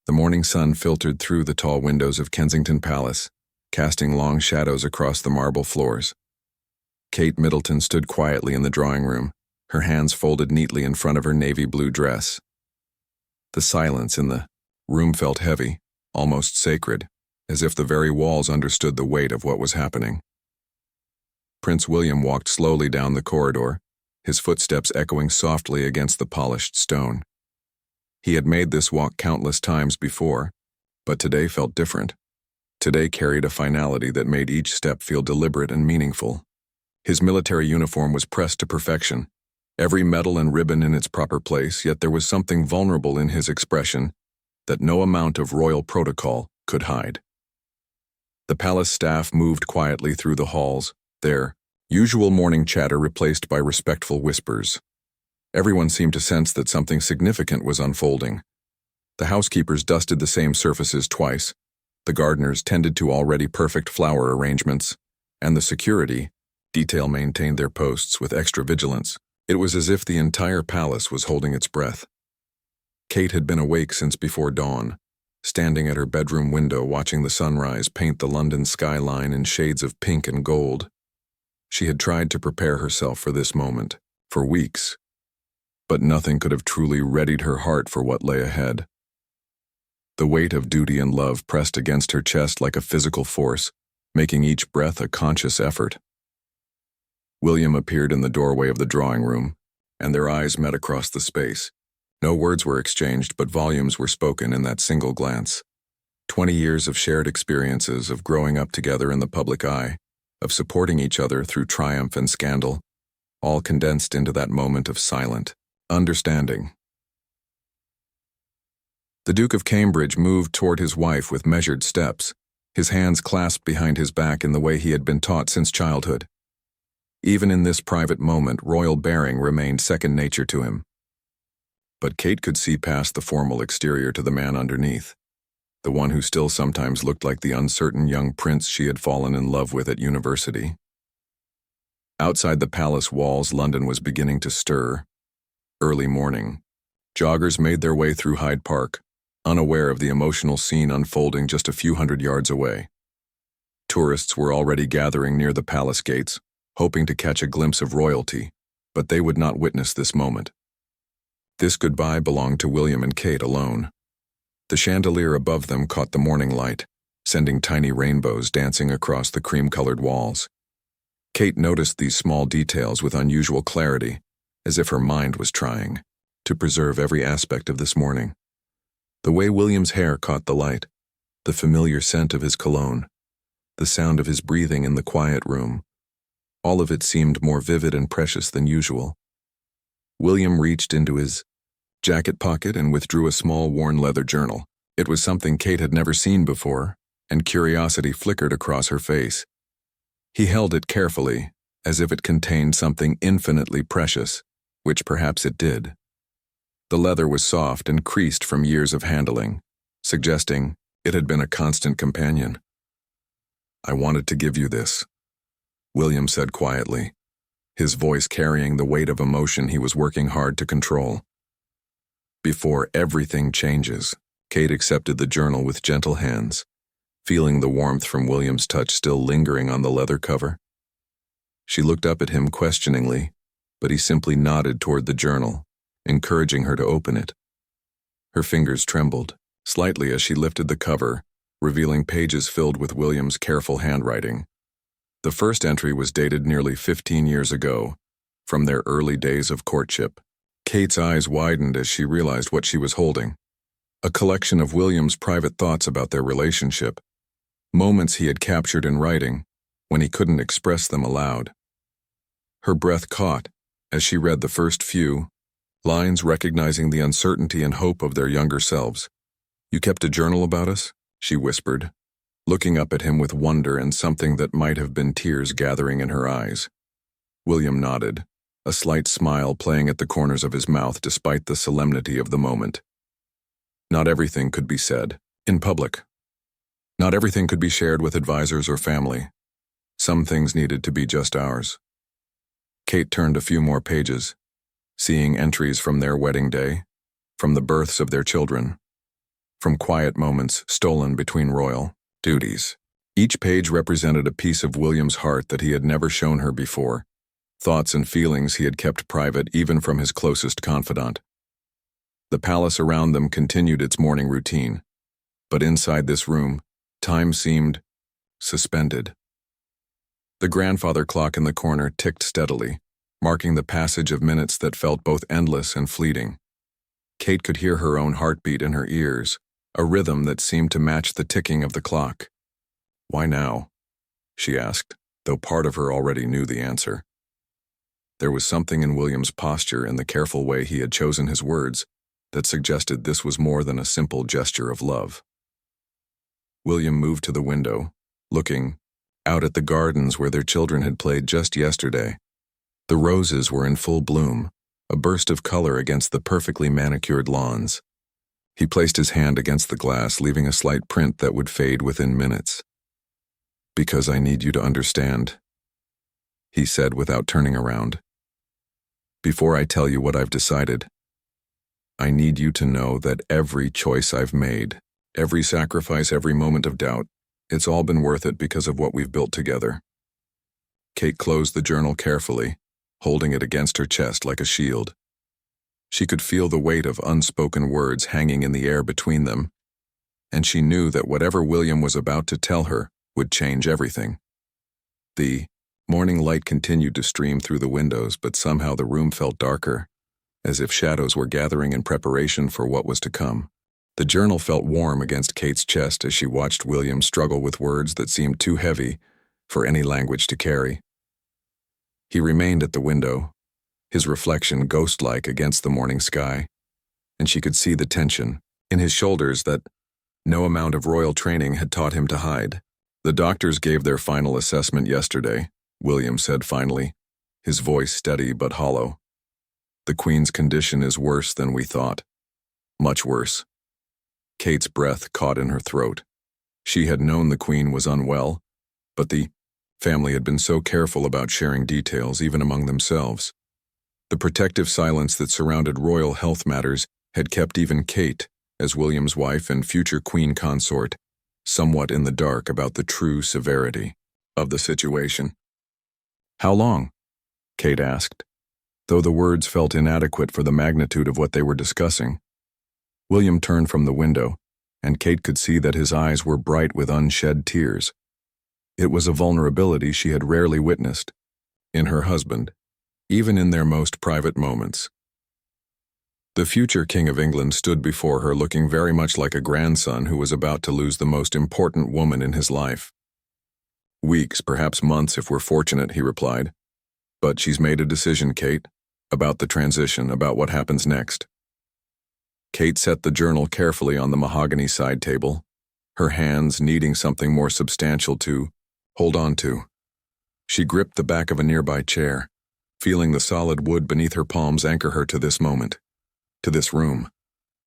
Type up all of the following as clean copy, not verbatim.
The morning sun filtered through the tall windows of Kensington Palace, casting long shadows across the marble floors. Kate Middleton stood quietly in the drawing room, her hands folded neatly in front of her navy blue dress. The silence in the room felt heavy, almost sacred, as if the very walls understood the weight of what was happening. Prince William walked slowly down the corridor, his footsteps echoing softly against the polished stone. He had made this walk countless times before, but today felt different. Today carried a finality that made each step feel deliberate and meaningful. His military uniform was pressed to perfection, every medal and ribbon in its proper place, yet there was something vulnerable in his expression that no amount of royal protocol could hide. The palace staff moved quietly through the halls, their usual morning chatter replaced by respectful whispers. Everyone seemed to sense that something significant was unfolding. The housekeepers dusted the same surfaces twice, the gardeners tended to already perfect flower arrangements, and the security detail maintained their posts with extra vigilance. It was as if the entire palace was holding its breath. Kate had been awake since before dawn, standing at her bedroom window watching the sunrise paint the London skyline in shades of pink and gold. She had tried to prepare herself for this moment, for weeks, but nothing could have truly readied her heart for what lay ahead. The weight of duty and love pressed against her chest like a physical force, making each breath a conscious effort. William appeared in the doorway of the drawing room, and their eyes met across the space. No words were exchanged, but volumes were spoken in that single glance. 20 years of shared experiences, of growing up together in the public eye, of supporting each other through triumph and scandal, all condensed into that moment of silent understanding. The Duke of Cambridge moved toward his wife with measured steps, his hands clasped behind his back in the way he had been taught since childhood. Even in this private moment, royal bearing remained second nature to him. But Kate could see past the formal exterior to the man underneath, the one who still sometimes looked like the uncertain young prince she had fallen in love with at university. Outside the palace walls, London was beginning to stir. Early morning. Joggers made their way through Hyde Park, unaware of the emotional scene unfolding just a few hundred yards away. Tourists were already gathering near the palace gates, hoping to catch a glimpse of royalty, but they would not witness this moment. This goodbye belonged to William and Kate alone. The chandelier above them caught the morning light, sending tiny rainbows dancing across the cream-colored walls. Kate noticed these small details with unusual clarity, as if her mind was trying to preserve every aspect of this morning. The way William's hair caught the light, the familiar scent of his cologne, the sound of his breathing in the quiet room, all of it seemed more vivid and precious than usual. William reached into his jacket pocket and withdrew a small worn leather journal. It was something Kate had never seen before, and curiosity flickered across her face. He held it carefully, as if it contained something infinitely precious, which perhaps it did. The leather was soft and creased from years of handling, suggesting it had been a constant companion. "I wanted to give you this," William said quietly, his voice carrying the weight of emotion he was working hard to control. "Before everything changes," Kate accepted the journal with gentle hands, feeling the warmth from William's touch still lingering on the leather cover. She looked up at him questioningly, but he simply nodded toward the journal, encouraging her to open it. Her fingers trembled slightly as she lifted the cover, revealing pages filled with William's careful handwriting. The first entry was dated nearly 15 years ago, from their early days of courtship. Kate's eyes widened as she realized what she was holding. A collection of William's private thoughts about their relationship, moments he had captured in writing when he couldn't express them aloud. Her breath caught as she read the first few lines, recognizing the uncertainty and hope of their younger selves. "You kept a journal about us?" she whispered, looking up at him with wonder and something that might have been tears gathering in her eyes. William nodded, a slight smile playing at the corners of his mouth despite the solemnity of the moment. Not everything could be said in public. Not everything could be shared with advisors or family. Some things needed to be just ours. Kate turned a few more pages, seeing entries from their wedding day, from the births of their children. from quiet moments stolen between royal duties. Each page represented a piece of William's heart that he had never shown her before, thoughts and feelings he had kept private even from his closest confidant. The palace around them continued its morning routine, but inside this room, time seemed suspended. The grandfather clock in the corner ticked steadily, marking the passage of minutes that felt both endless and fleeting. Kate could hear her own heartbeat in her ears, a rhythm that seemed to match the ticking of the clock. "Why now?" she asked, though part of her already knew the answer. There was something in William's posture and the careful way he had chosen his words that suggested this was more than a simple gesture of love. William moved to the window, looking out at the gardens where their children had played just yesterday. The roses were in full bloom, a burst of color against the perfectly manicured lawns. He placed his hand against the glass, leaving a slight print that would fade within minutes. "Because I need you to understand," he said without turning around. "Before I tell you what I've decided, I need you to know that every choice I've made, every sacrifice, every moment of doubt, it's all been worth it because of what we've built together." Kate closed the journal carefully, holding it against her chest like a shield. She could feel the weight of unspoken words hanging in the air between them, and she knew that whatever William was about to tell her would change everything. The morning light continued to stream through the windows, but somehow the room felt darker, as if shadows were gathering in preparation for what was to come. The journal felt warm against Kate's chest as she watched William struggle with words that seemed too heavy for any language to carry. He remained at the window, his reflection ghost-like against the morning sky, and she could see the tension in his shoulders that no amount of royal training had taught him to hide. "The doctors gave their final assessment yesterday," William said finally, his voice steady but hollow. "The Queen's condition is worse than we thought. Much worse." Kate's breath caught in her throat. She had known the Queen was unwell, but the family had been so careful about sharing details even among themselves. The protective silence that surrounded royal health matters had kept even Kate, as William's wife and future queen consort, somewhat in the dark about the true severity of the situation. "How long?" Kate asked, though the words felt inadequate for the magnitude of what they were discussing. William turned from the window, and Kate could see that his eyes were bright with unshed tears. It was a vulnerability she had rarely witnessed in her husband, even in their most private moments. The future King of England stood before her looking very much like a grandson who was about to lose the most important woman in his life. "Weeks, perhaps months if we're fortunate," he replied. "But she's made a decision, Kate, about the transition, about what happens next." Kate set the journal carefully on the mahogany side table, her hands needing something more substantial to hold on to. She gripped the back of a nearby chair, feeling the solid wood beneath her palms anchor her to this moment, to this room,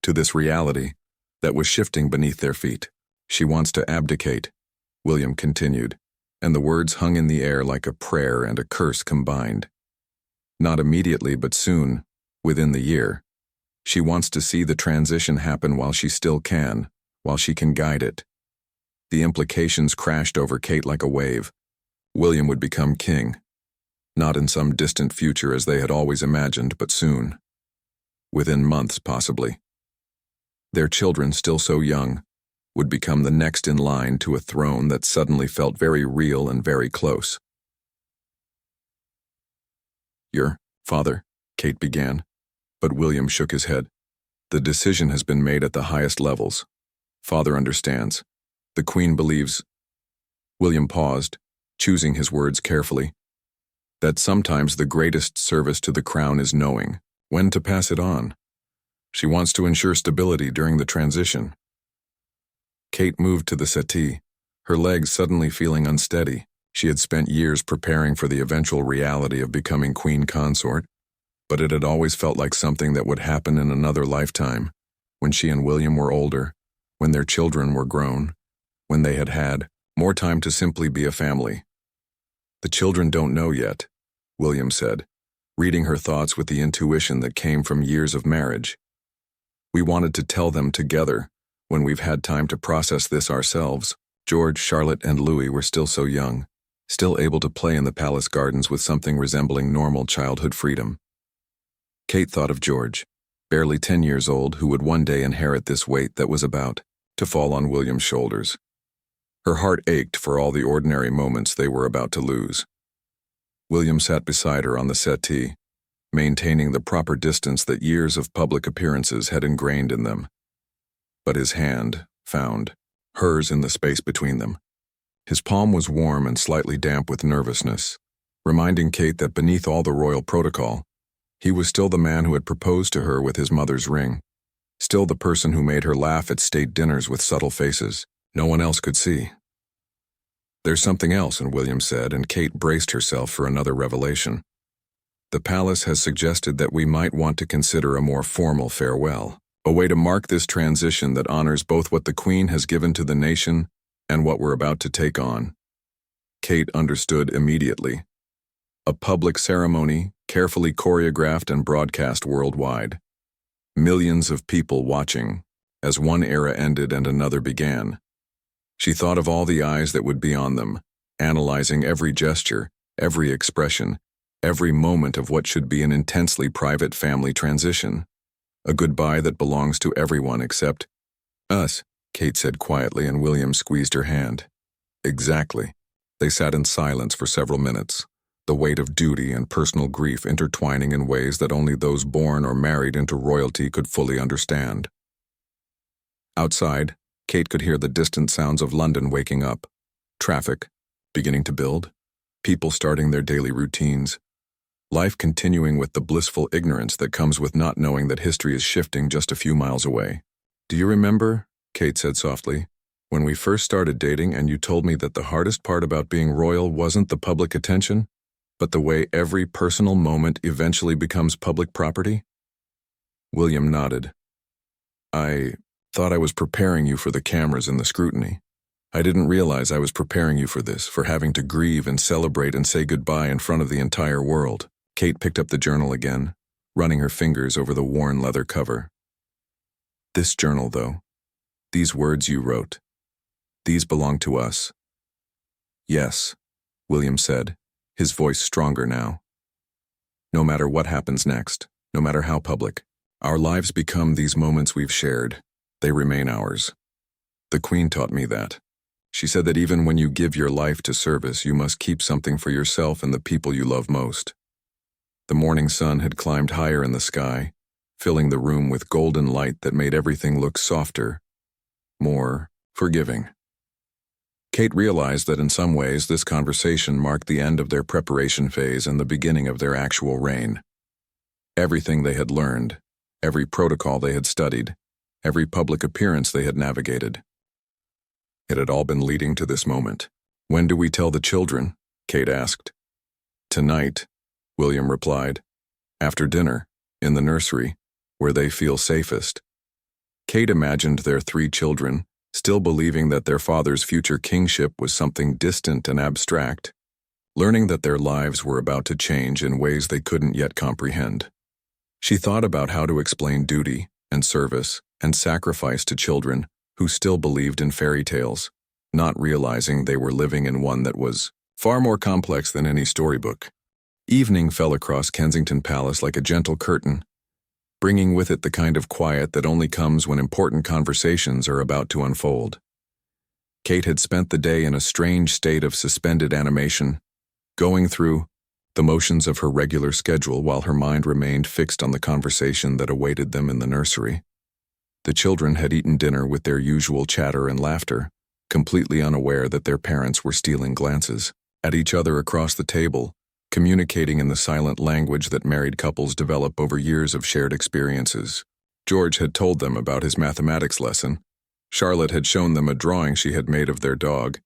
to this reality that was shifting beneath their feet. "She wants to abdicate," William continued, and the words hung in the air like a prayer and a curse combined. "Not immediately, but soon, within the year. She wants to see the transition happen while she still can, while she can guide it." The implications crashed over Kate like a wave. William would become king, not in some distant future as they had always imagined, but soon. Within months, possibly. Their children, still so young, would become the next in line to a throne that suddenly felt very real and very close. "Your father," Kate began, but William shook his head. "The decision has been made at the highest levels. Father understands. The Queen believes—" William paused, choosing his words carefully. "That sometimes the greatest service to the crown is knowing when to pass it on. She wants to ensure stability during the transition." Kate moved to the settee, her legs suddenly feeling unsteady. She had spent years preparing for the eventual reality of becoming queen consort, but it had always felt like something that would happen in another lifetime, when she and William were older, when their children were grown, when they had had more time to simply be a family. "The children don't know yet," William said, reading her thoughts with the intuition that came from years of marriage. "We wanted to tell them together when we've had time to process this ourselves. George, Charlotte, and Louis were still so young, still able to play in the palace gardens with something resembling normal childhood freedom. Kate thought of George, barely 10 years old, who would one day inherit this weight that was about to fall on William's shoulders. Her heart ached for all the ordinary moments they were about to lose. William sat beside her on the settee, maintaining the proper distance that years of public appearances had ingrained in them. But his hand found hers in the space between them. His palm was warm and slightly damp with nervousness, reminding Kate that beneath all the royal protocol, he was still the man who had proposed to her with his mother's ring, still the person who made her laugh at state dinners with subtle faces no one else could see. "There's something else," William said, and Kate braced herself for another revelation. "The palace has suggested that we might want to consider a more formal farewell, a way to mark this transition that honors both what the Queen has given to the nation and what we're about to take on." Kate understood immediately. A public ceremony, carefully choreographed and broadcast worldwide. Millions of people watching, as one era ended and another began. She thought of all the eyes that would be on them, analyzing every gesture, every expression, every moment of what should be an intensely private family transition. A goodbye that belongs to everyone except us, Kate said quietly, and William squeezed her hand. Exactly. They sat in silence for several minutes, the weight of duty and personal grief intertwining in ways that only those born or married into royalty could fully understand. Outside, Kate could hear the distant sounds of London waking up, traffic beginning to build, people starting their daily routines, life continuing with the blissful ignorance that comes with not knowing that history is shifting just a few miles away. "Do you remember," Kate said softly, "when we first started dating and you told me that the hardest part about being royal wasn't the public attention, but the way every personal moment eventually becomes public property?" William nodded. "I thought I was preparing you for the cameras and the scrutiny. I didn't realize I was preparing you for this, for having to grieve and celebrate and say goodbye in front of the entire world." Kate picked up the journal again, running her fingers over the worn leather cover. "This journal, though, these words you wrote, these belong to us." "Yes," William said, his voice stronger now. "No matter what happens next, no matter how public, our lives become these moments we've shared. They remain ours. The Queen taught me that. She said that even when you give your life to service, you must keep something for yourself and the people you love most." The morning sun had climbed higher in the sky, filling the room with golden light that made everything look softer, more forgiving. Kate realized that in some ways this conversation marked the end of their preparation phase and the beginning of their actual reign. Everything they had learned, every protocol they had studied, every public appearance they had navigated. It had all been leading to this moment. "When do we tell the children?" Kate asked. "Tonight," William replied. "After dinner, in the nursery, where they feel safest." Kate imagined their 3 children, still believing that their father's future kingship was something distant and abstract, learning that their lives were about to change in ways they couldn't yet comprehend. She thought about how to explain duty and service and sacrifice to children who still believed in fairy tales, not realizing they were living in one that was far more complex than any storybook. Evening fell across Kensington Palace like a gentle curtain, bringing with it the kind of quiet that only comes when important conversations are about to unfold. Kate had spent the day in a strange state of suspended animation, going through the motions of her regular schedule while her mind remained fixed on the conversation that awaited them in the nursery. The children had eaten dinner with their usual chatter and laughter, completely unaware that their parents were stealing glances at each other across the table, communicating in the silent language that married couples develop over years of shared experiences. George had told them about his mathematics lesson, Charlotte had shown them a drawing she had made of their dog,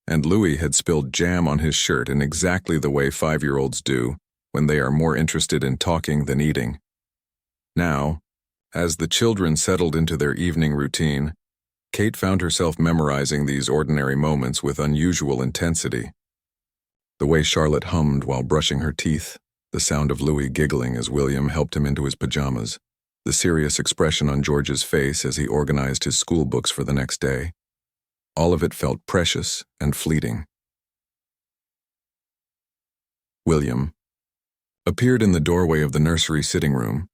and Louis had spilled jam on his shirt in exactly the way 5-year-olds do when they are more interested in talking than eating. Now, as the children settled into their evening routine, Kate found herself memorizing these ordinary moments with unusual intensity. The way Charlotte hummed while brushing her teeth, the sound of Louis giggling as William helped him into his pajamas, the serious expression on George's face as he organized his school books for the next day. All of it felt precious and fleeting. William appeared in the doorway of the nursery sitting room,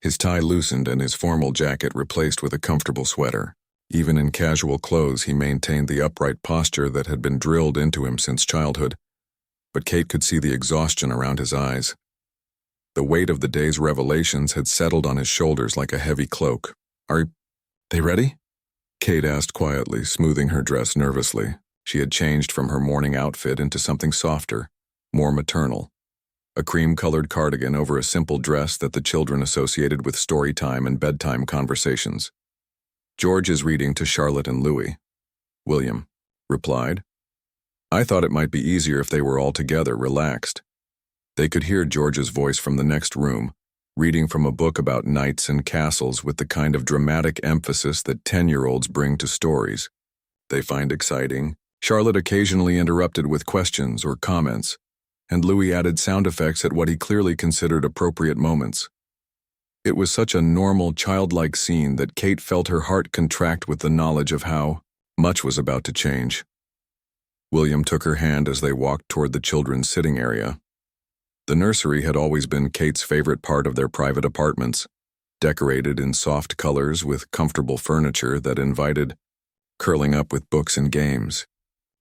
his tie loosened and his formal jacket replaced with a comfortable sweater. Even in casual clothes, he maintained the upright posture that had been drilled into him since childhood, but Kate could see the exhaustion around his eyes. The weight of the day's revelations had settled on his shoulders like a heavy cloak. "Are they ready?" Kate asked quietly, smoothing her dress nervously. She had changed from her morning outfit into something softer, more maternal. A cream-colored cardigan over a simple dress that the children associated with story time and bedtime conversations. "George is reading to Charlotte and Louis," William replied. "I thought it might be easier if they were all together, relaxed." They could hear George's voice from the next room, reading from a book about knights and castles with the kind of dramatic emphasis that 10-year-olds bring to stories they find exciting. Charlotte occasionally interrupted with questions or comments, and Louis added sound effects at what he clearly considered appropriate moments. It was such a normal, childlike scene that Kate felt her heart contract with the knowledge of how much was about to change. William took her hand as they walked toward the children's sitting area. The nursery had always been Kate's favorite part of their private apartments, decorated in soft colors with comfortable furniture that invited curling up with books and games.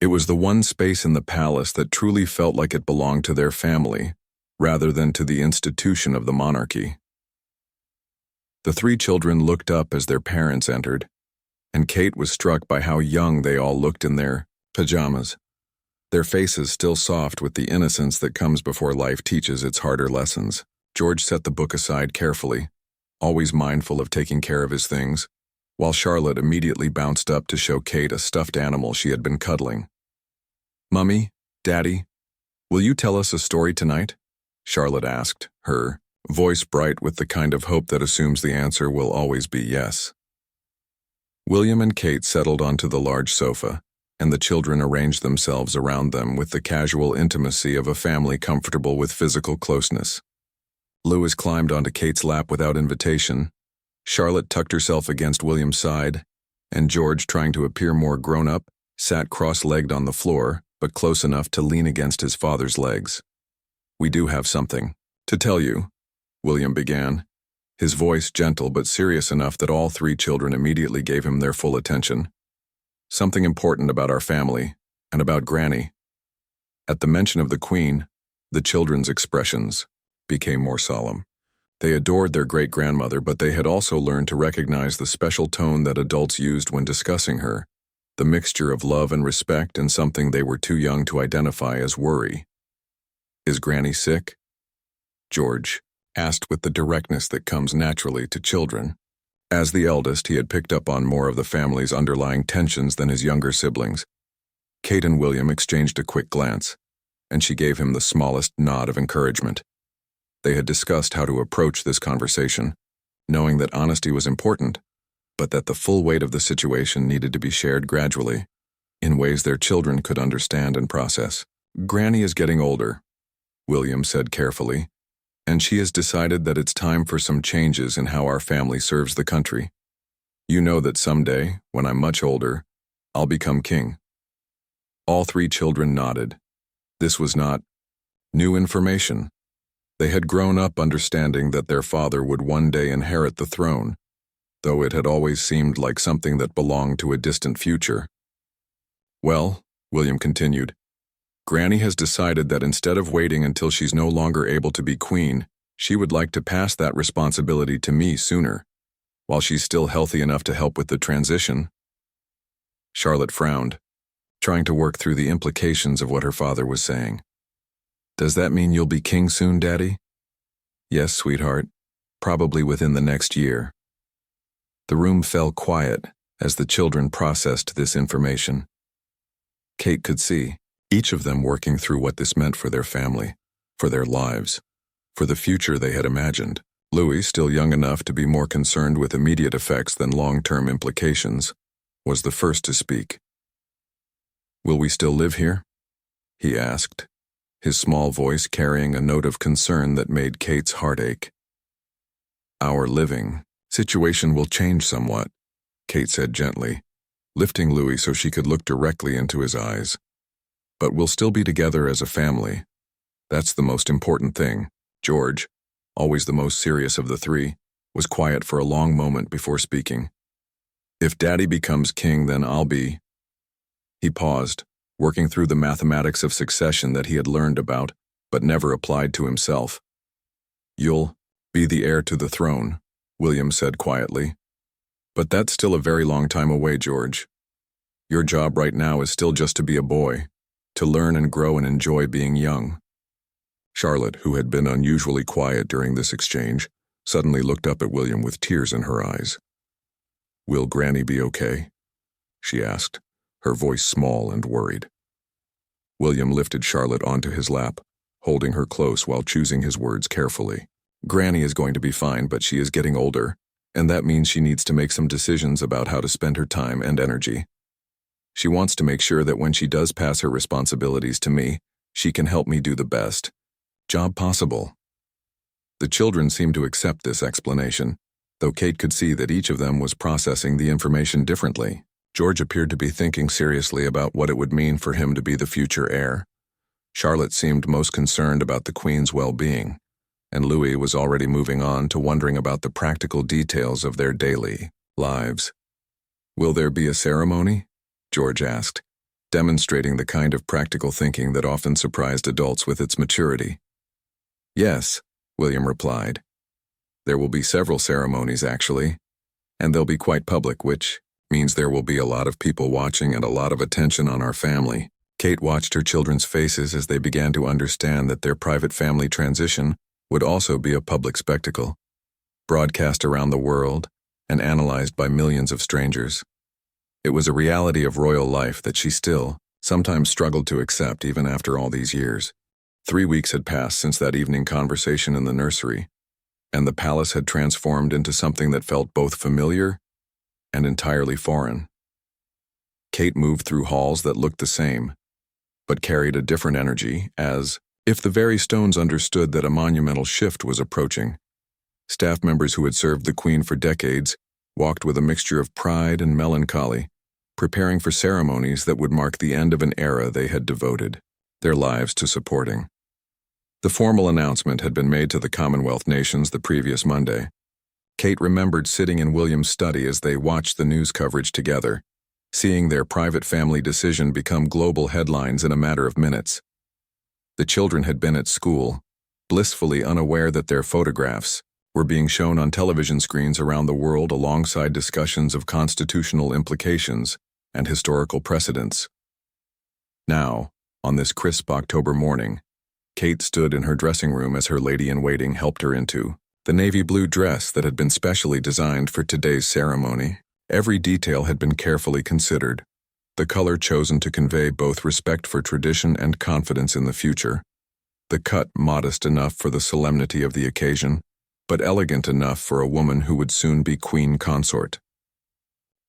It was the one space in the palace that truly felt like it belonged to their family, rather than to the institution of the monarchy. The three children looked up as their parents entered, and Kate was struck by how young they all looked in their pajamas, their faces still soft with the innocence that comes before life teaches its harder lessons. George set the book aside carefully, always mindful of taking care of his things, while Charlotte immediately bounced up to show Kate a stuffed animal she had been cuddling. "Mummy, Daddy, will you tell us a story tonight?" Charlotte asked, her voice bright with the kind of hope that assumes the answer will always be yes. William and Kate settled onto the large sofa, and the children arranged themselves around them with the casual intimacy of a family comfortable with physical closeness. Louis climbed onto Kate's lap without invitation. Charlotte tucked herself against William's side, and George, trying to appear more grown-up, sat cross-legged on the floor, but close enough to lean against his father's legs. "We do have something to tell you," William began, his voice gentle but serious enough that all three children immediately gave him their full attention. "Something important about our family, and about Granny." At the mention of the Queen, the children's expressions became more solemn. They adored their great-grandmother, but they had also learned to recognize the special tone that adults used when discussing her, the mixture of love and respect and something they were too young to identify as worry. "Is Granny sick?" George asked with the directness that comes naturally to children. As the eldest, he had picked up on more of the family's underlying tensions than his younger siblings. Kate and William exchanged a quick glance, and she gave him the smallest nod of encouragement. They had discussed how to approach this conversation, knowing that honesty was important, but that the full weight of the situation needed to be shared gradually, in ways their children could understand and process. "Granny is getting older," William said carefully, "and she has decided that it's time for some changes in how our family serves the country. You know that someday, when I'm much older, I'll become king." All three children nodded. This was not new information. They had grown up understanding that their father would one day inherit the throne, though it had always seemed like something that belonged to a distant future. "Well," William continued, "Granny has decided that instead of waiting until she's no longer able to be queen, she would like to pass that responsibility to me sooner, while she's still healthy enough to help with the transition." Charlotte frowned, trying to work through the implications of what her father was saying. "Does that mean you'll be king soon, Daddy?" "Yes, sweetheart. Probably within the next year." The room fell quiet as the children processed this information. Kate could see each of them working through what this meant for their family, for their lives, for the future they had imagined. Louis, still young enough to be more concerned with immediate effects than long-term implications, was the first to speak. "Will we still live here?" he asked, his small voice carrying a note of concern that made Kate's heart ache. "Our living," situation will change somewhat, Kate said gently, lifting Louis so she could look directly into his eyes. But we'll still be together as a family. That's the most important thing. George, always the most serious of the three, was quiet for a long moment before speaking. If Daddy becomes king, then I'll be. He paused, working through the mathematics of succession that he had learned about, but never applied to himself. You'll be the heir to the throne, William said quietly. But that's still a very long time away, George. Your job right now is still just to be a boy, to learn and grow and enjoy being young. Charlotte, who had been unusually quiet during this exchange, suddenly looked up at William with tears in her eyes. Will Granny be okay? She asked, her voice small and worried. William lifted Charlotte onto his lap, holding her close while choosing his words carefully. Granny is going to be fine, but she is getting older, and that means she needs to make some decisions about how to spend her time and energy. She wants to make sure that when she does pass her responsibilities to me, she can help me do the best job possible. The children seemed to accept this explanation, though Kate could see that each of them was processing the information differently. George appeared to be thinking seriously about what it would mean for him to be the future heir. Charlotte seemed most concerned about the Queen's well-being, and Louis was already moving on to wondering about the practical details of their daily lives. Will there be a ceremony? George asked, demonstrating the kind of practical thinking that often surprised adults with its maturity. Yes, William replied. There will be several ceremonies, actually, and they'll be quite public, which means there will be a lot of people watching and a lot of attention on our family. Kate watched her children's faces as they began to understand that their private family transition would also be a public spectacle, broadcast around the world and analyzed by millions of strangers. It was a reality of royal life that she still sometimes struggled to accept even after all these years. 3 weeks had passed since that evening conversation in the nursery, and the palace had transformed into something that felt both familiar and entirely foreign. Kate moved through halls that looked the same, but carried a different energy, as if the very stones understood that a monumental shift was approaching. Staff members who had served the Queen for decades walked with a mixture of pride and melancholy, preparing for ceremonies that would mark the end of an era they had devoted their lives to supporting. The formal announcement had been made to the Commonwealth nations the previous Monday. Kate remembered sitting in William's study as they watched the news coverage together, seeing their private family decision become global headlines in a matter of minutes. The children had been at school, blissfully unaware that their photographs were being shown on television screens around the world alongside discussions of constitutional implications and historical precedents. Now, on this crisp October morning, Kate stood in her dressing room as her lady-in-waiting helped her into the navy blue dress that had been specially designed for today's ceremony. Every detail had been carefully considered, the color chosen to convey both respect for tradition and confidence in the future. The cut modest enough for the solemnity of the occasion, but elegant enough for a woman who would soon be queen consort.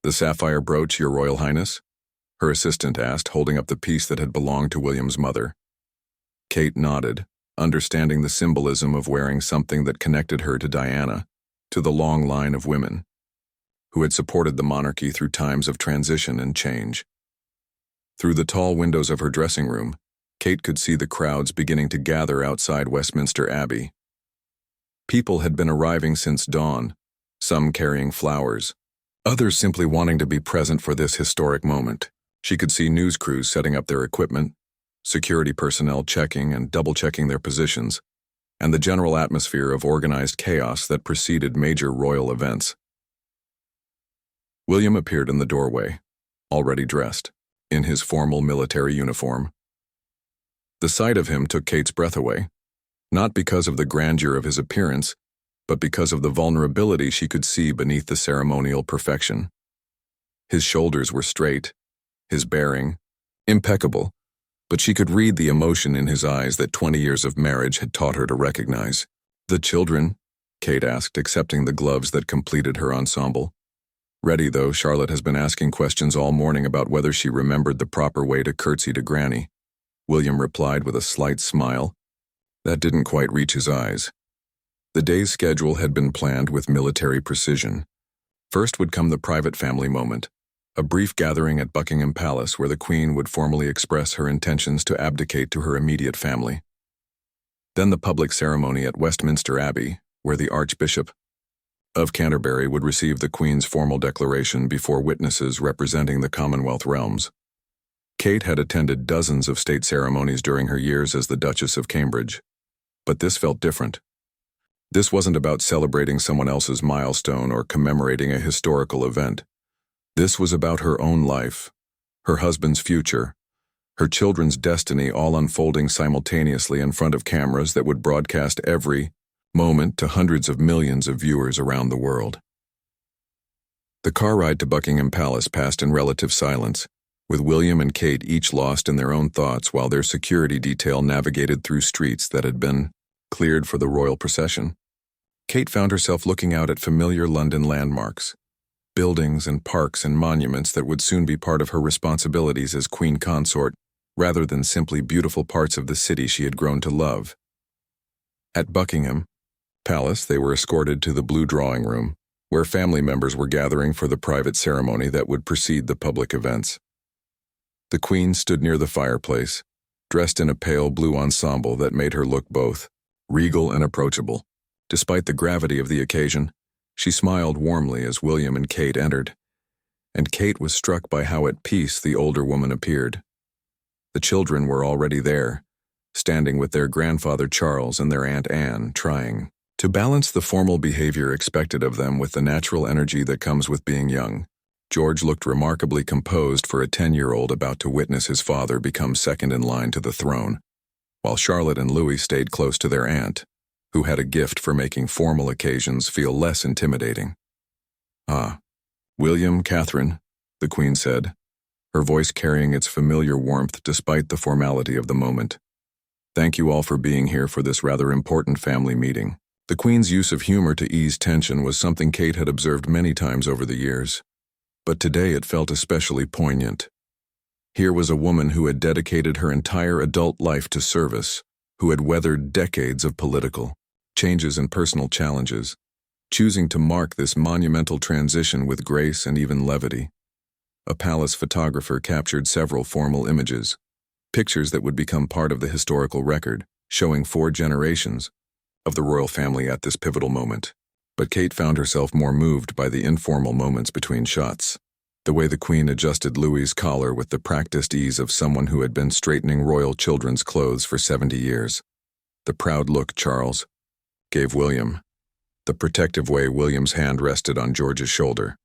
The sapphire brooch, Your Royal Highness? Her assistant asked, holding up the piece that had belonged to William's mother. Kate nodded, understanding the symbolism of wearing something that connected her to Diana, to the long line of women who had supported the monarchy through times of transition and change. Through the tall windows of her dressing room, Kate could see the crowds beginning to gather outside Westminster Abbey. People had been arriving since dawn, some carrying flowers, others simply wanting to be present for this historic moment. She could see news crews setting up their equipment, security personnel checking and double-checking their positions, and the general atmosphere of organized chaos that preceded major royal events. William appeared in the doorway, already dressed, in his formal military uniform. The sight of him took Kate's breath away, not because of the grandeur of his appearance, but because of the vulnerability she could see beneath the ceremonial perfection. His shoulders were straight, his bearing impeccable, but she could read the emotion in his eyes that 20 years of marriage had taught her to recognize. The children? Kate asked, accepting the gloves that completed her ensemble. Ready, though, Charlotte has been asking questions all morning about whether she remembered the proper way to curtsy to Granny. William replied with a slight smile. That didn't quite reach his eyes. The day's schedule had been planned with military precision. First would come the private family moment, a brief gathering at Buckingham Palace where the Queen would formally express her intentions to abdicate to her immediate family. Then the public ceremony at Westminster Abbey, where the Archbishop of Canterbury would receive the Queen's formal declaration before witnesses representing the Commonwealth realms. Kate had attended dozens of state ceremonies during her years as the Duchess of Cambridge, but this felt different. This wasn't about celebrating someone else's milestone or commemorating a historical event. This was about her own life, her husband's future, her children's destiny, all unfolding simultaneously in front of cameras that would broadcast every moment to hundreds of millions of viewers around the world. The car ride to Buckingham Palace passed in relative silence, with William and Kate each lost in their own thoughts while their security detail navigated through streets that had been cleared for the royal procession. Kate found herself looking out at familiar London landmarks, buildings and parks and monuments that would soon be part of her responsibilities as Queen Consort, rather than simply beautiful parts of the city she had grown to love. At Buckingham Palace, they were escorted to the Blue Drawing Room, where family members were gathering for the private ceremony that would precede the public events. The Queen stood near the fireplace, dressed in a pale blue ensemble that made her look both regal and approachable. Despite the gravity of the occasion, she smiled warmly as William and Kate entered, and Kate was struck by how at peace the older woman appeared. The children were already there, standing with their grandfather Charles and their Aunt Anne, trying to balance the formal behavior expected of them with the natural energy that comes with being young. George looked remarkably composed for a 10-year-old about to witness his father become second in line to the throne, while Charlotte and Louis stayed close to their aunt, who had a gift for making formal occasions feel less intimidating. "Ah, William, Catherine," the Queen said, her voice carrying its familiar warmth despite the formality of the moment. "Thank you all for being here for this rather important family meeting." The Queen's use of humor to ease tension was something Kate had observed many times over the years, but today it felt especially poignant. Here was a woman who had dedicated her entire adult life to service, who had weathered decades of political changes and personal challenges, choosing to mark this monumental transition with grace and even levity. A palace photographer captured several formal images, pictures that would become part of the historical record, showing 4 generations of the royal family at this pivotal moment. But Kate found herself more moved by the informal moments between shots. The way the Queen adjusted Louis's collar with the practiced ease of someone who had been straightening royal children's clothes for 70 years. The proud look Charles gave William. The protective way William's hand rested on George's shoulder.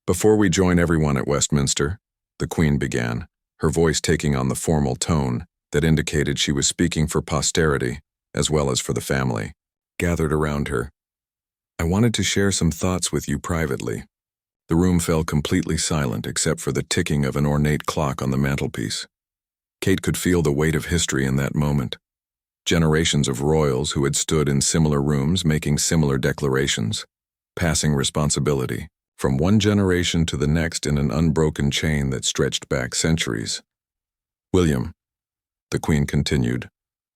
"Before we join everyone at Westminster," the Queen began, her voice taking on the formal tone that indicated she was speaking for posterity as well as for the family gathered around her. "I wanted to share some thoughts with you privately." The room fell completely silent except for the ticking of an ornate clock on the mantelpiece. Kate could feel the weight of history in that moment. Generations of royals who had stood in similar rooms making similar declarations, passing responsibility from one generation to the next in an unbroken chain that stretched back centuries. "William," the Queen continued,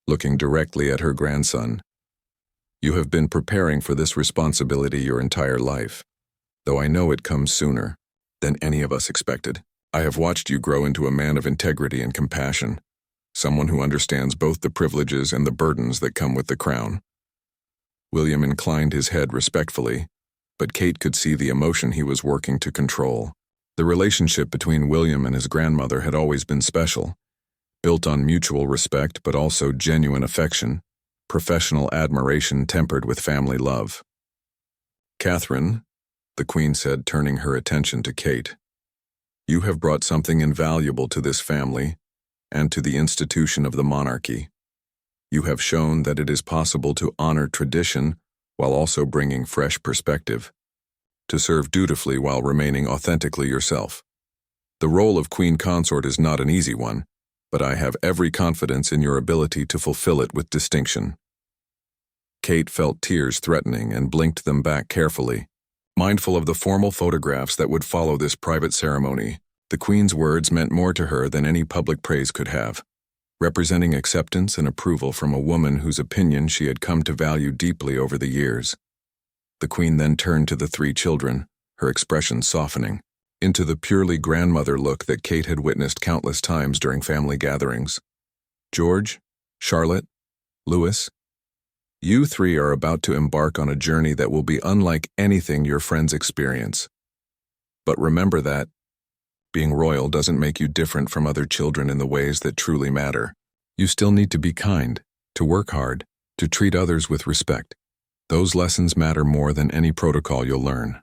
looking directly at her grandson, "you have been preparing for this responsibility your entire life, though I know it comes sooner than any of us expected. I have watched you grow into a man of integrity and compassion, someone who understands both the privileges and the burdens that come with the crown." William inclined his head respectfully, but Kate could see the emotion he was working to control. The relationship between William and his grandmother had always been special, built on mutual respect but also genuine affection, professional admiration tempered with family love. "Catherine," the Queen said, turning her attention to Kate, "you have brought something invaluable to this family and to the institution of the monarchy. You have shown that it is possible to honor tradition while also bringing fresh perspective, to serve dutifully while remaining authentically yourself. The role of Queen Consort is not an easy one, but I have every confidence in your ability to fulfill it with distinction." Kate felt tears threatening and blinked them back carefully. Mindful of the formal photographs that would follow this private ceremony, the Queen's words meant more to her than any public praise could have. representing acceptance and approval from a woman whose opinion she had come to value deeply over the years. The Queen then turned to the three children, her expression softening, into the purely grandmother look that Kate had witnessed countless times during family gatherings. "George, Charlotte, Louis, you three are about to embark on a journey that will be unlike anything your friends experience. But remember that being royal doesn't make you different from other children in the ways that truly matter. You still need to be kind, to work hard, to treat others with respect. Those lessons matter more than any protocol you'll learn."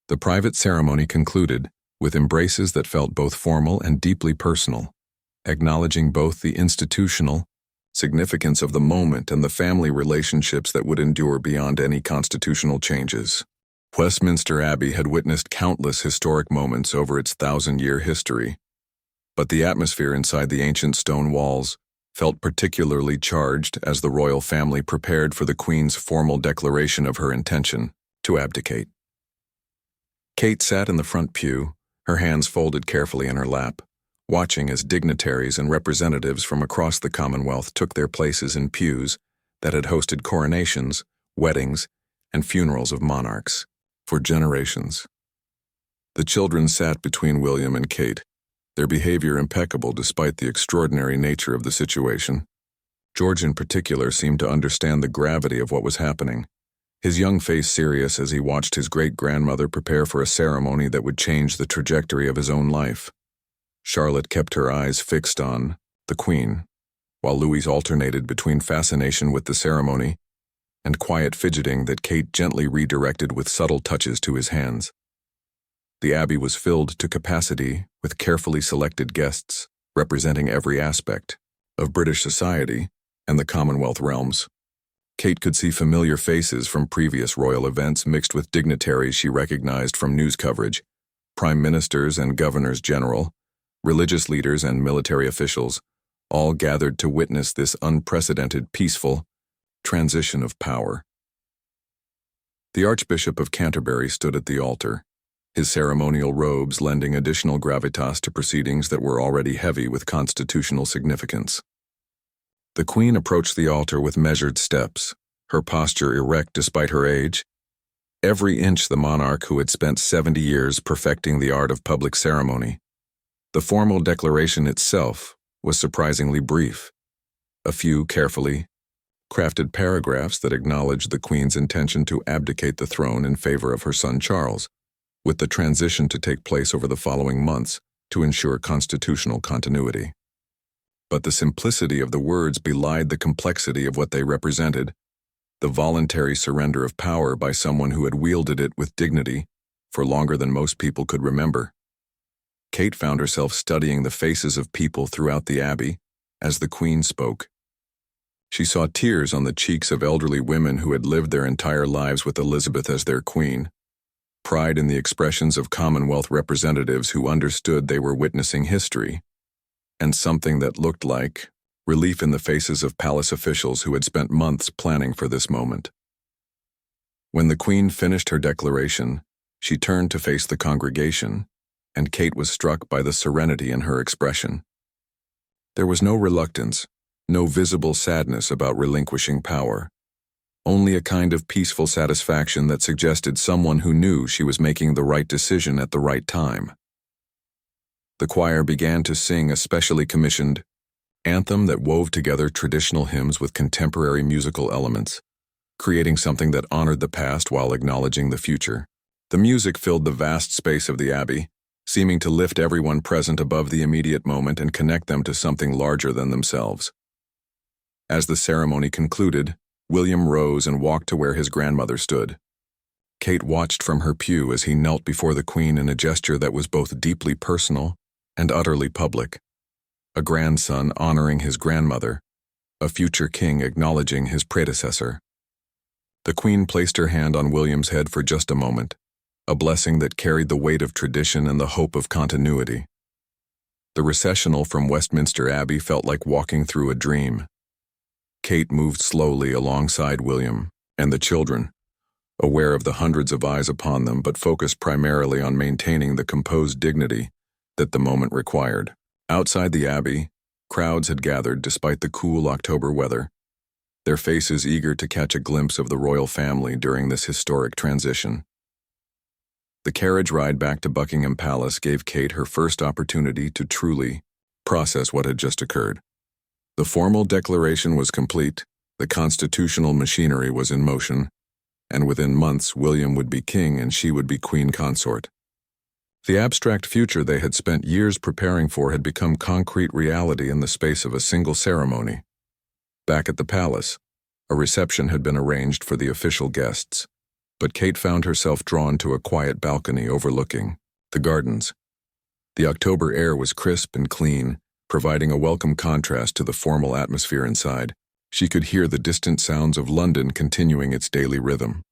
The private ceremony concluded with embraces that felt both formal and deeply personal, acknowledging both the institutional significance of the moment and the family relationships that would endure beyond any constitutional changes. Westminster Abbey had witnessed countless historic moments over its 1,000-year history, but the atmosphere inside the ancient stone walls felt particularly charged as the royal family prepared for the Queen's formal declaration of her intention to abdicate. Kate sat in the front pew, her hands folded carefully in her lap, watching as dignitaries and representatives from across the Commonwealth took their places in pews that had hosted coronations, weddings, and funerals of monarchs for generations. The children sat between William and Kate, their behavior impeccable despite the extraordinary nature of the situation. George in particular seemed to understand the gravity of what was happening, his young face serious as he watched his great-grandmother prepare for a ceremony that would change the trajectory of his own life. Charlotte kept her eyes fixed on the Queen, while Louis alternated between fascination with the ceremony and quiet fidgeting that Kate gently redirected with subtle touches to his hands. The Abbey was filled to capacity with carefully selected guests representing every aspect of British society and the Commonwealth realms. Kate could see familiar faces from previous royal events mixed with dignitaries she recognized from news coverage, prime ministers and governors general, religious leaders and military officials, all gathered to witness this unprecedented, peaceful transition of power. The Archbishop of Canterbury stood at the altar, his ceremonial robes lending additional gravitas to proceedings that were already heavy with constitutional significance. The Queen approached the altar with measured steps, her posture erect despite her age, every inch the monarch who had spent 70 years perfecting the art of public ceremony. The formal declaration itself was surprisingly brief, a few carefully crafted paragraphs that acknowledged the Queen's intention to abdicate the throne in favor of her son Charles, with the transition to take place over the following months to ensure constitutional continuity. But the simplicity of the words belied the complexity of what they represented, the voluntary surrender of power by someone who had wielded it with dignity for longer than most people could remember. Kate found herself studying the faces of people throughout the Abbey as the Queen spoke. She saw tears on the cheeks of elderly women who had lived their entire lives with Elizabeth as their queen, pride in the expressions of Commonwealth representatives who understood they were witnessing history, and something that looked like relief in the faces of palace officials who had spent months planning for this moment. When the Queen finished her declaration, she turned to face the congregation, and Kate was struck by the serenity in her expression. There was no reluctance, no visible sadness about relinquishing power, only a kind of peaceful satisfaction that suggested someone who knew she was making the right decision at the right time. The choir began to sing a specially commissioned anthem that wove together traditional hymns with contemporary musical elements, creating something that honored the past while acknowledging the future. The music filled the vast space of the Abbey, seeming to lift everyone present above the immediate moment and connect them to something larger than themselves. As the ceremony concluded, William rose and walked to where his grandmother stood. Kate watched from her pew as he knelt before the Queen in a gesture that was both deeply personal and utterly public. A grandson honoring his grandmother, a future king acknowledging his predecessor. The Queen placed her hand on William's head for just a moment, a blessing that carried the weight of tradition and the hope of continuity. The recessional from Westminster Abbey felt like walking through a dream. Kate moved slowly alongside William and the children, aware of the hundreds of eyes upon them but focused primarily on maintaining the composed dignity that the moment required. Outside the Abbey, Crowds had gathered despite the cool October weather, their faces eager to catch a glimpse of the royal family during this historic transition. The carriage ride back to Buckingham Palace gave Kate her first opportunity to truly process what had just occurred. The formal declaration was complete, the constitutional machinery was in motion, and within months William would be king and she would be queen consort. The abstract future they had spent years preparing for had become concrete reality in the space of a single ceremony. Back at the palace, a reception had been arranged for the official guests, but Kate found herself drawn to a quiet balcony overlooking the gardens. The October air was crisp and clean, providing a welcome contrast to the formal atmosphere inside. She could hear the distant sounds of London continuing its daily rhythm.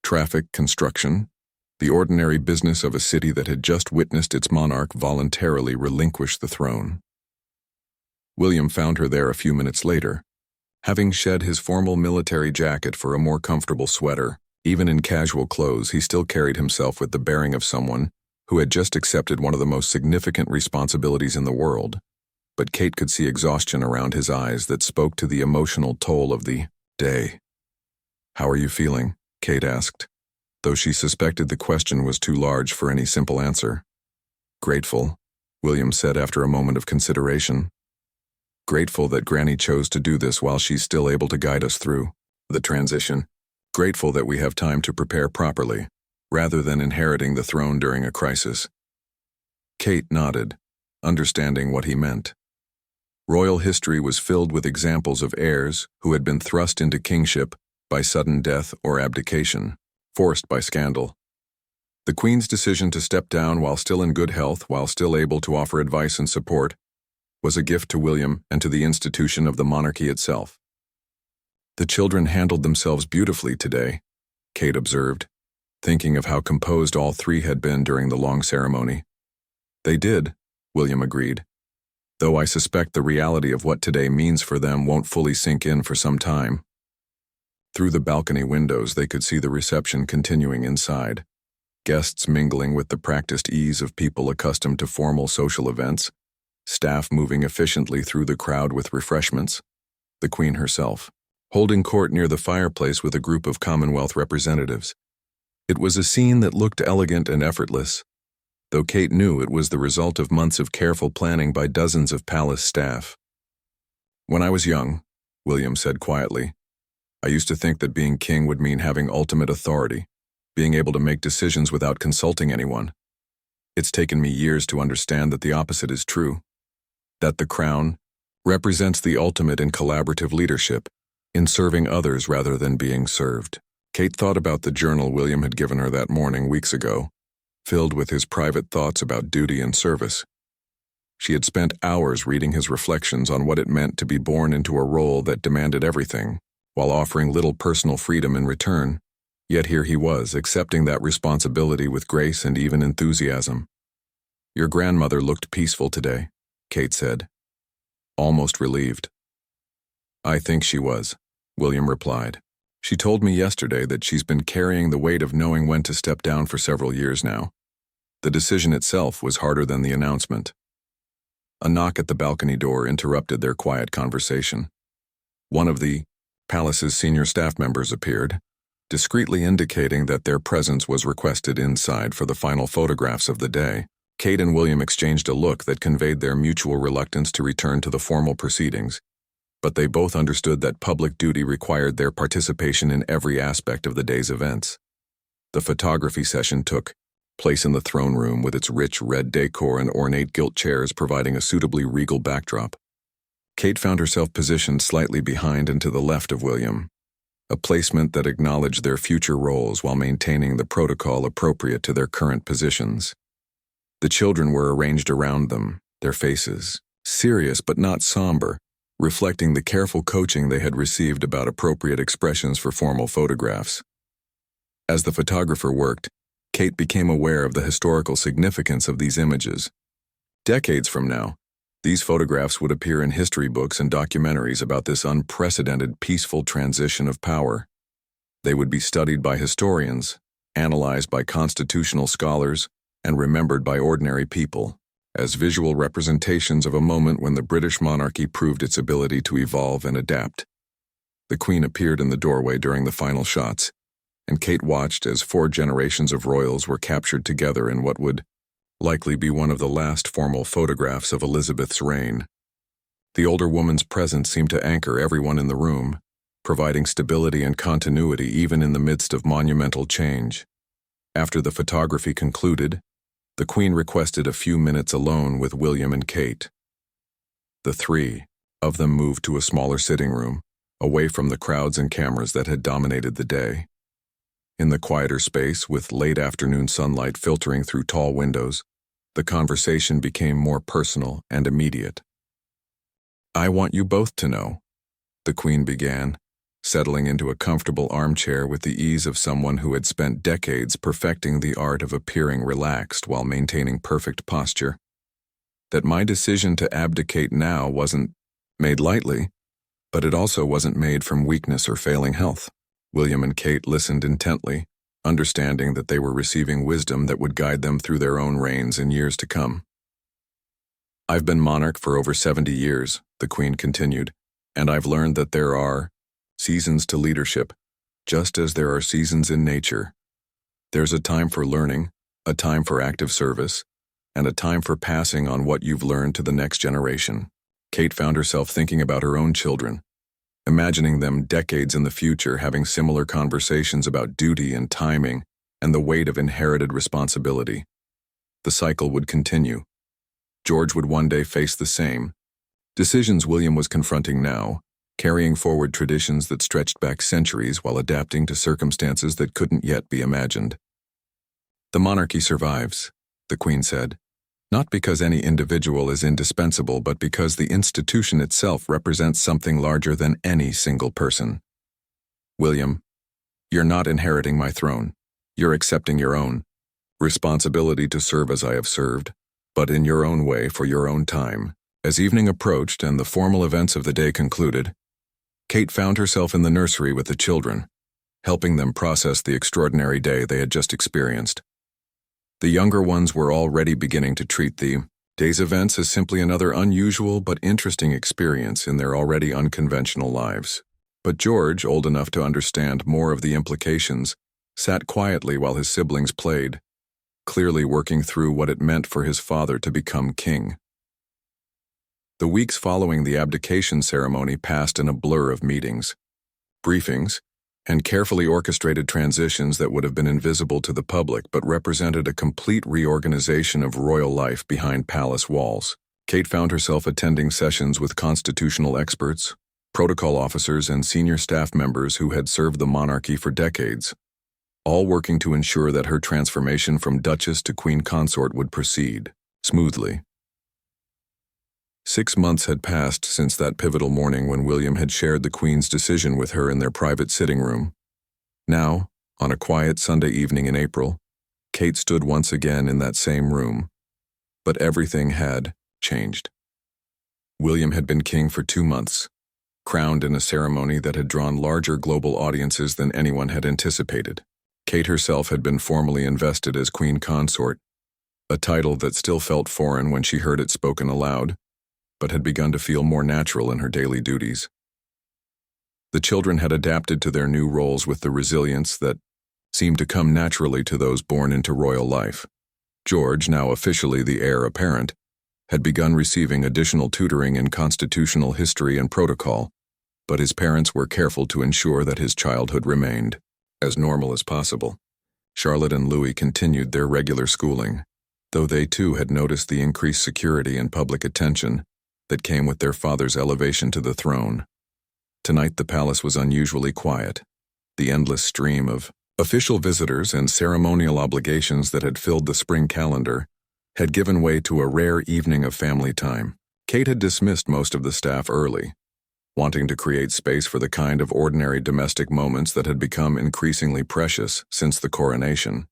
Traffic, construction, the ordinary business of a city that had just witnessed its monarch voluntarily relinquish the throne. William found her there a few minutes later. Having shed his formal military jacket for a more comfortable sweater, even in casual clothes, he still carried himself with the bearing of someone who had just accepted one of the most significant responsibilities in the world. But Kate could see exhaustion around his eyes that spoke to the emotional toll of the day. "How are you feeling?" Kate asked, though she suspected the question was too large for any simple answer. "Grateful," William said after a moment of consideration. "Grateful that Granny chose to do this while she's still able to guide us through the transition. Grateful that we have time to prepare properly, rather than inheriting the throne during a crisis." Kate nodded, understanding what he meant. Royal history was filled with examples of heirs who had been thrust into kingship by sudden death or abdication, forced by scandal. The Queen's decision to step down while still in good health, while still able to offer advice and support, was a gift to William and to the institution of the monarchy itself. "The children handled themselves beautifully today," Kate observed, thinking of how composed all three had been during the long ceremony. "They did," William agreed, "though I suspect the reality of what today means for them won't fully sink in for some time." Through the balcony windows they could see the reception continuing inside, guests mingling with the practiced ease of people accustomed to formal social events, staff moving efficiently through the crowd with refreshments, the Queen herself holding court near the fireplace with a group of Commonwealth representatives. It was a scene that looked elegant and effortless, though Kate knew it was the result of months of careful planning by dozens of palace staff. "When I was young," William said quietly, "I used to think that being king would mean having ultimate authority, being able to make decisions without consulting anyone. It's taken me years to understand that the opposite is true, that the crown represents the ultimate in collaborative leadership, in serving others rather than being served." Kate thought about the journal William had given her that morning weeks ago, filled with his private thoughts about duty and service. She had spent hours reading his reflections on what it meant to be born into a role that demanded everything, while offering little personal freedom in return. Yet here he was, accepting that responsibility with grace and even enthusiasm. "Your grandmother looked peaceful today," Kate said, almost relieved. "I think she was," William replied. "She told me yesterday that she's been carrying the weight of knowing when to step down for several years now. The decision itself was harder than the announcement." A knock at the balcony door interrupted their quiet conversation. One of the palace's senior staff members appeared, discreetly indicating that their presence was requested inside for the final photographs of the day. Kate and William exchanged a look that conveyed their mutual reluctance to return to the formal proceedings, but they both understood that public duty required their participation in every aspect of the day's events. The photography session took place in the throne room with its rich red decor and ornate gilt chairs providing a suitably regal backdrop. Kate found herself positioned slightly behind and to the left of William, a placement that acknowledged their future roles while maintaining the protocol appropriate to their current positions. The children were arranged around them, their faces serious but not somber, reflecting the careful coaching they had received about appropriate expressions for formal photographs. As the photographer worked, Kate became aware of the historical significance of these images. Decades from now, these photographs would appear in history books and documentaries about this unprecedented, peaceful transition of power. They would be studied by historians, analyzed by constitutional scholars, and remembered by ordinary people as visual representations of a moment when the British monarchy proved its ability to evolve and adapt. The Queen appeared in the doorway during the final shots, and Kate watched as 4 generations of royals were captured together in what would likely be one of the last formal photographs of Elizabeth's reign. The older woman's presence seemed to anchor everyone in the room, providing stability and continuity even in the midst of monumental change. After the photography concluded, the Queen requested a few minutes alone with William and Kate. The 3 of them moved to a smaller sitting room, away from the crowds and cameras that had dominated the day. In the quieter space, with late afternoon sunlight filtering through tall windows, the conversation became more personal and immediate. "I want you both to know," the Queen began, settling into a comfortable armchair with the ease of someone who had spent decades perfecting the art of appearing relaxed while maintaining perfect posture, "that my decision to abdicate now wasn't made lightly, but it also wasn't made from weakness or failing health." William and Kate listened intently, understanding that they were receiving wisdom that would guide them through their own reigns in years to come. "I've been monarch for over 70 years, the Queen continued, "and I've learned that there are seasons to leadership, just as there are seasons in nature. There's a time for learning, a time for active service, and a time for passing on what you've learned to the next generation." Kate found herself thinking about her own children, imagining them decades in the future having similar conversations about duty and timing and the weight of inherited responsibility. The cycle would continue. George would one day face the same decisions William was confronting now, carrying forward traditions that stretched back centuries while adapting to circumstances that couldn't yet be imagined. "The monarchy survives," the Queen said, "not because any individual is indispensable, but because the institution itself represents something larger than any single person. William, you're not inheriting my throne. You're accepting your own responsibility to serve as I have served, but in your own way for your own time." As evening approached and the formal events of the day concluded, Kate found herself in the nursery with the children, helping them process the extraordinary day they had just experienced. The younger ones were already beginning to treat the day's events as simply another unusual but interesting experience in their already unconventional lives. But George, old enough to understand more of the implications, sat quietly while his siblings played, clearly working through what it meant for his father to become king. The weeks following the abdication ceremony passed in a blur of meetings, briefings, and carefully orchestrated transitions that would have been invisible to the public but represented a complete reorganization of royal life behind palace walls. Kate found herself attending sessions with constitutional experts, protocol officers, and senior staff members who had served the monarchy for decades, all working to ensure that her transformation from Duchess to Queen Consort would proceed smoothly. 6 months had passed since that pivotal morning when William had shared the Queen's decision with her in their private sitting room. Now, on a quiet Sunday evening in April, Kate stood once again in that same room. But everything had changed. William had been king for 2 months, crowned in a ceremony that had drawn larger global audiences than anyone had anticipated. Kate herself had been formally invested as Queen Consort, a title that still felt foreign when she heard it spoken aloud, but had begun to feel more natural in her daily duties. The children had adapted to their new roles with the resilience that seemed to come naturally to those born into royal life. George, now officially the heir apparent, had begun receiving additional tutoring in constitutional history and protocol, but his parents were careful to ensure that his childhood remained as normal as possible. Charlotte and Louis continued their regular schooling, though they too had noticed the increased security and public attention that came with their father's elevation to the throne. Tonight the palace was unusually quiet. The endless stream of official visitors and ceremonial obligations that had filled the spring calendar had given way to a rare evening of family time. Kate had dismissed most of the staff early, wanting to create space for the kind of ordinary domestic moments that had become increasingly precious since the coronation.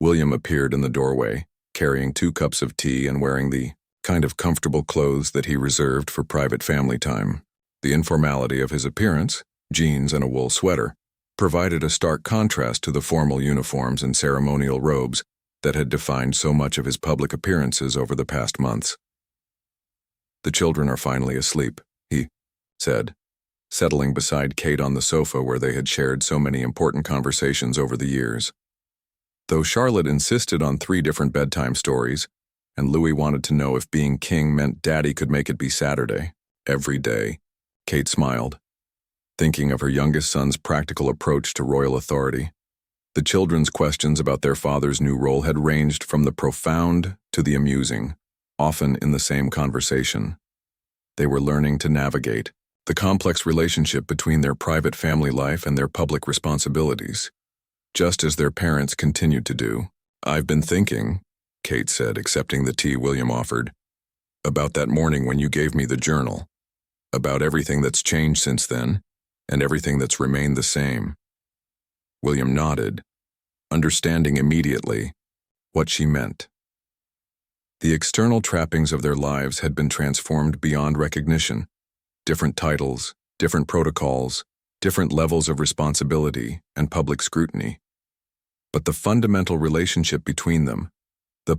William appeared in the doorway, carrying 2 cups of tea and wearing the kind of comfortable clothes that he reserved for private family time. The informality of his appearance, jeans and a wool sweater, provided a stark contrast to the formal uniforms and ceremonial robes that had defined so much of his public appearances over the past months. "The children are finally asleep," he said, settling beside Kate on the sofa where they had shared so many important conversations over the years. Though Charlotte insisted on 3 different bedtime stories, and Louis wanted to know if being king meant Daddy could make it be Saturday, every day, Kate smiled, thinking of her youngest son's practical approach to royal authority. The children's questions about their father's new role had ranged from the profound to the amusing, often in the same conversation. They were learning to navigate the complex relationship between their private family life and their public responsibilities, just as their parents continued to do. "I've been thinking," Kate said, accepting the tea William offered, "about that morning when you gave me the journal, about everything that's changed since then, and everything that's remained the same." William nodded, understanding immediately what she meant. The external trappings of their lives had been transformed beyond recognition. Different titles, different protocols, different levels of responsibility and public scrutiny. But the fundamental relationship between them, the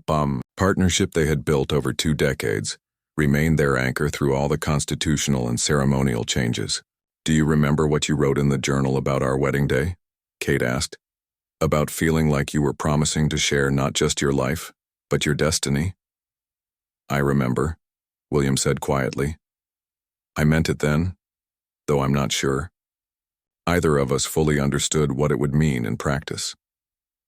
partnership they had built over 2 decades, remained their anchor through all the constitutional and ceremonial changes. "Do you remember what you wrote in the journal about our wedding day?" Kate asked. "About feeling like you were promising to share not just your life, but your destiny?" "I remember," William said quietly. "I meant it then, though I'm not sure." Either of us fully understood what it would mean in practice.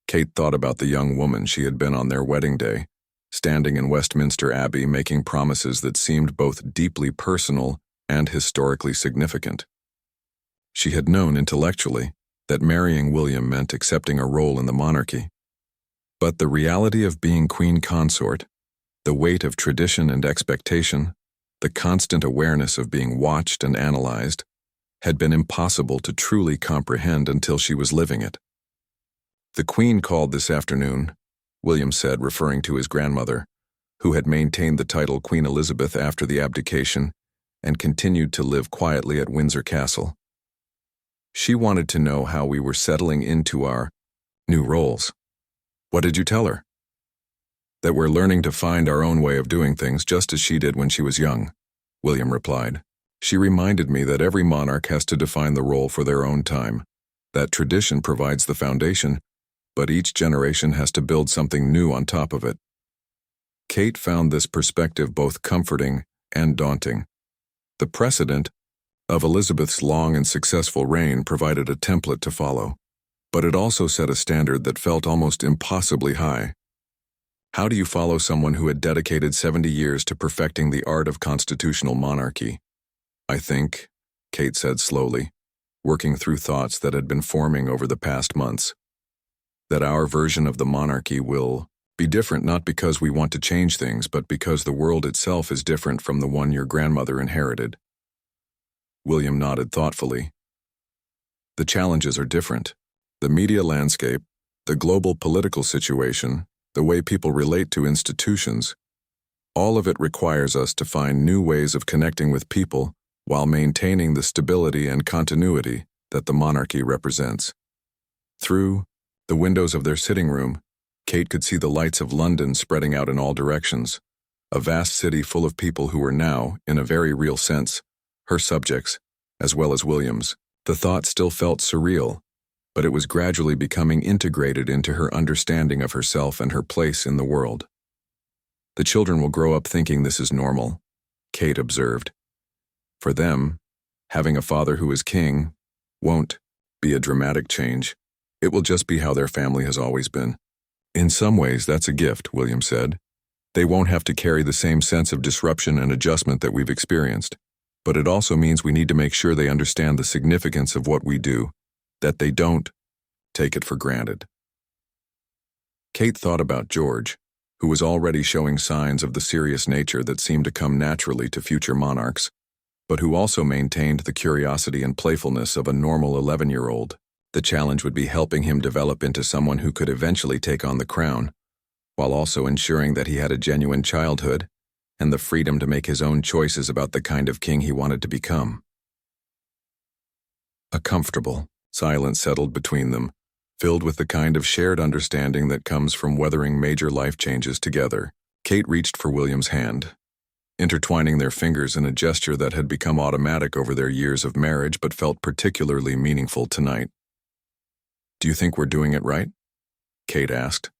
Kate thought about the young woman she had been on their wedding day, standing in Westminster Abbey making promises that seemed both deeply personal and historically significant. She had known intellectually that marrying William meant accepting a role in the monarchy. But the reality of being queen consort, the weight of tradition and expectation, the constant awareness of being watched and analyzed, had been impossible to truly comprehend until she was living it. "The Queen called this afternoon," William said, referring to his grandmother, who had maintained the title Queen Elizabeth after the abdication and continued to live quietly at Windsor Castle. "She wanted to know how we were settling into our new roles." "What did you tell her?" "That we're learning to find our own way of doing things just as she did when she was young," William replied. "She reminded me that every monarch has to define the role for their own time, that tradition provides the foundation, but each generation has to build something new on top of it." Kate found this perspective both comforting and daunting. The precedent of Elizabeth's long and successful reign provided a template to follow, but it also set a standard that felt almost impossibly high. How do you follow someone who had dedicated 70 years to perfecting the art of constitutional monarchy? "I think," Kate said slowly, working through thoughts that had been forming over the past months, "that our version of the monarchy will be different not because we want to change things, but because the world itself is different from the one your grandmother inherited." William nodded thoughtfully. "The challenges are different. The media landscape, the global political situation, the way people relate to institutions, all of it requires us to find new ways of connecting with people while maintaining the stability and continuity that the monarchy represents." Through the windows of their sitting room, Kate could see the lights of London spreading out in all directions, a vast city full of people who were now, in a very real sense, her subjects, as well as William's. The thought still felt surreal, but it was gradually becoming integrated into her understanding of herself and her place in the world. "The children will grow up thinking this is normal," Kate observed. "For them, having a father who is king won't be a dramatic change. It will just be how their family has always been." "In some ways, that's a gift," William said. "They won't have to carry the same sense of disruption and adjustment that we've experienced. But it also means we need to make sure they understand the significance of what we do, that they don't take it for granted." Kate thought about George, who was already showing signs of the serious nature that seemed to come naturally to future monarchs, but who also maintained the curiosity and playfulness of a normal 11-year-old. The challenge would be helping him develop into someone who could eventually take on the crown, while also ensuring that he had a genuine childhood and the freedom to make his own choices about the kind of king he wanted to become. A comfortable silence settled between them, filled with the kind of shared understanding that comes from weathering major life changes together. Kate reached for William's hand, intertwining their fingers in a gesture that had become automatic over their years of marriage but felt particularly meaningful tonight. "Do you think we're doing it right?" Kate asked,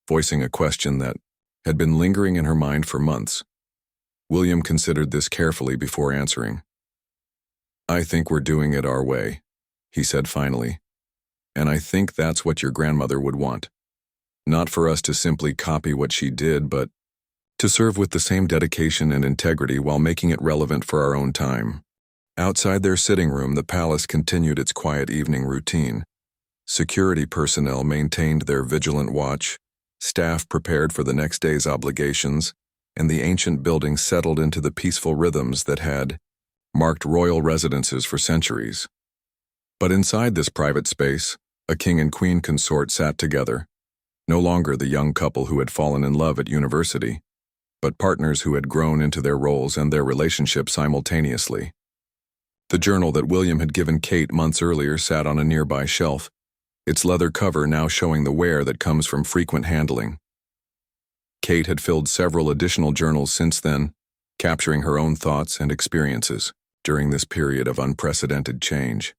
voicing a question that had been lingering in her mind for months. William considered this carefully before answering. "I think we're doing it our way," he said finally. "And I think that's what your grandmother would want. Not for us to simply copy what she did, but to serve with the same dedication and integrity while making it relevant for our own time." Outside their sitting room, the palace continued its quiet evening routine. Security personnel maintained their vigilant watch, staff prepared for the next day's obligations, and the ancient building settled into the peaceful rhythms that had marked royal residences for centuries. But inside this private space, a king and queen consort sat together, no longer the young couple who had fallen in love at university, but partners who had grown into their roles and their relationship simultaneously. The journal that William had given Kate months earlier sat on a nearby shelf, its leather cover now showing the wear that comes from frequent handling. Kate had filled several additional journals since then, capturing her own thoughts and experiences during this period of unprecedented change.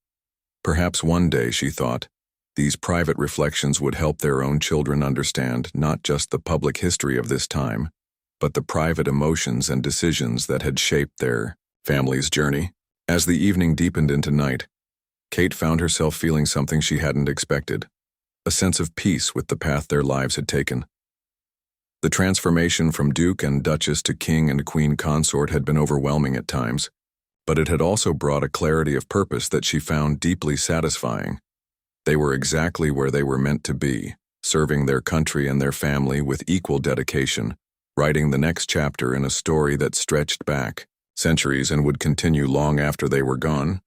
Perhaps one day, she thought, these private reflections would help their own children understand not just the public history of this time, but the private emotions and decisions that had shaped their family's journey. As the evening deepened into night, Kate found herself feeling something she hadn't expected, a sense of peace with the path their lives had taken. The transformation from Duke and Duchess to King and Queen consort had been overwhelming at times, but it had also brought a clarity of purpose that she found deeply satisfying. They were exactly where they were meant to be, serving their country and their family with equal dedication, writing the next chapter in a story that stretched back centuries and would continue long after they were gone.